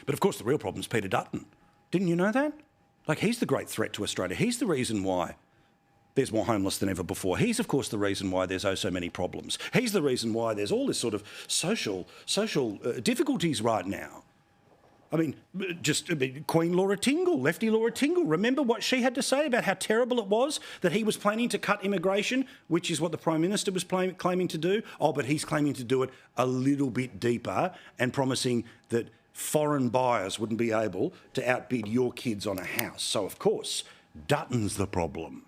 But of course the real problem is Peter Dutton. Didn't you know that? Like, he's the great threat to Australia. He's the reason why there's more homeless than ever before. He's, of course, the reason why there's so many problems. He's the reason why there's all this sort of social difficulties right now. I mean, Queen Laura Tingle, Lefty Laura Tingle, remember what she had to say about how terrible it was that he was planning to cut immigration, which is what the Prime Minister was claiming to do. Oh, but he's claiming to do it a little bit deeper and promising that foreign buyers wouldn't be able to outbid your kids on a house. So, of course, Dutton's the problem.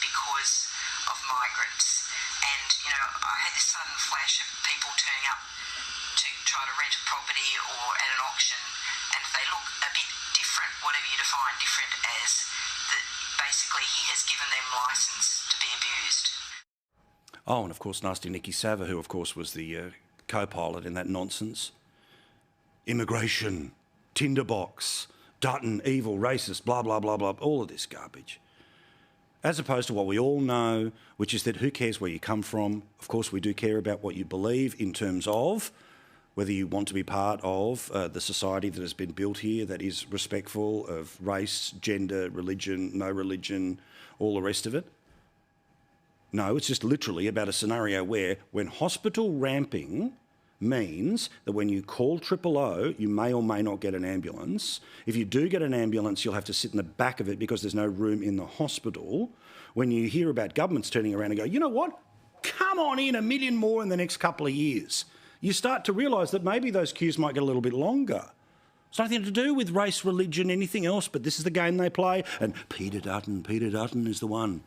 Because of migrants, and I had this sudden flash of people turning up to try to rent a property or at an auction, and if they look a bit different, whatever you define different as, that basically he has given them licence to be abused. Oh, and of course nasty Nikki Sava, who of course was the co-pilot in that nonsense. Immigration, tinderbox, Dutton, evil, racist, blah, blah, blah, blah, all of this garbage. As opposed to what we all know, which is that who cares where you come from? Of course, we do care about what you believe in terms of whether you want to be part of the society that has been built here that is respectful of race, gender, religion, no religion, all the rest of it. No, it's just literally about a scenario where when hospital ramping means that when you call 000, you may or may not get an ambulance. If you do get an ambulance, you'll have to sit in the back of it because there's no room in the hospital. When you hear about governments turning around and go, you know what, come on in 1 million more in the next couple of years, you start to realise that maybe those queues might get a little bit longer. It's nothing to do with race, religion, anything else, but this is the game they play, and Peter Dutton is the one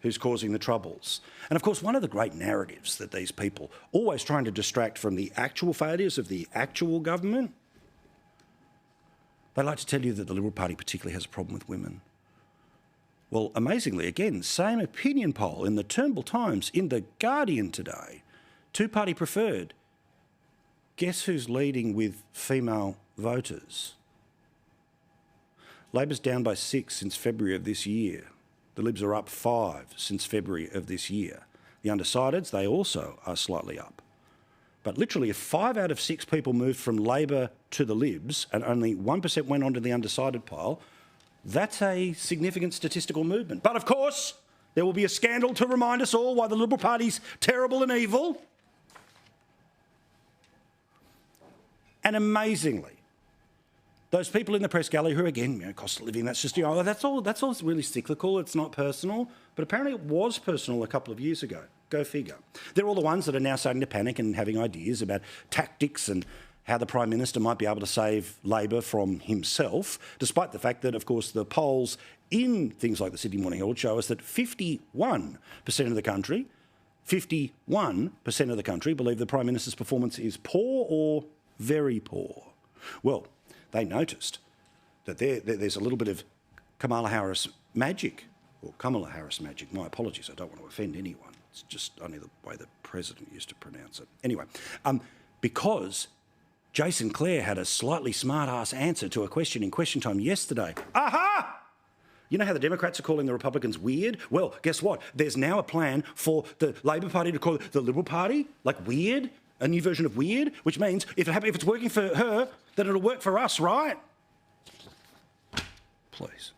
who's causing the troubles. And of course, one of the great narratives that these people always trying to distract from the actual failures of the actual government, they like to tell you that the Liberal Party particularly has a problem with women. Well, amazingly, again, same opinion poll in the Turnbull Times, in The Guardian today, two-party preferred. Guess who's leading with female voters? Labor's down by 6 since February of this year. The Libs are up 5 since February of this year. The undecideds, they also are slightly up. But literally, if 5 out of 6 people moved from Labor to the Libs and only 1% went onto the undecided pile, that's a significant statistical movement. But of course, there will be a scandal to remind us all why the Liberal Party's terrible and evil. And amazingly, those people in the press gallery who, again, cost of living, that's just, that's all really cyclical, it's not personal. But apparently it was personal a couple of years ago. Go figure. They're all the ones that are now starting to panic and having ideas about tactics and how the Prime Minister might be able to save Labor from himself, despite the fact that, of course, the polls in things like the Sydney Morning Herald show us that 51% of the country, 51% of the country believe the Prime Minister's performance is poor or very poor. Well, they noticed that there's a little bit of Kamala Harris magic, or Kamala Harris magic. My apologies, I don't want to offend anyone. It's just only the way the President used to pronounce it. Anyway, because Jason Clare had a slightly smart-ass answer to a question in Question Time yesterday. Aha! You know how the Democrats are calling the Republicans weird? Well, guess what? There's now a plan for the Labor Party to call it the Liberal Party, like weird, a new version of weird, which means if it's working for her, then it'll work for us, right? Please.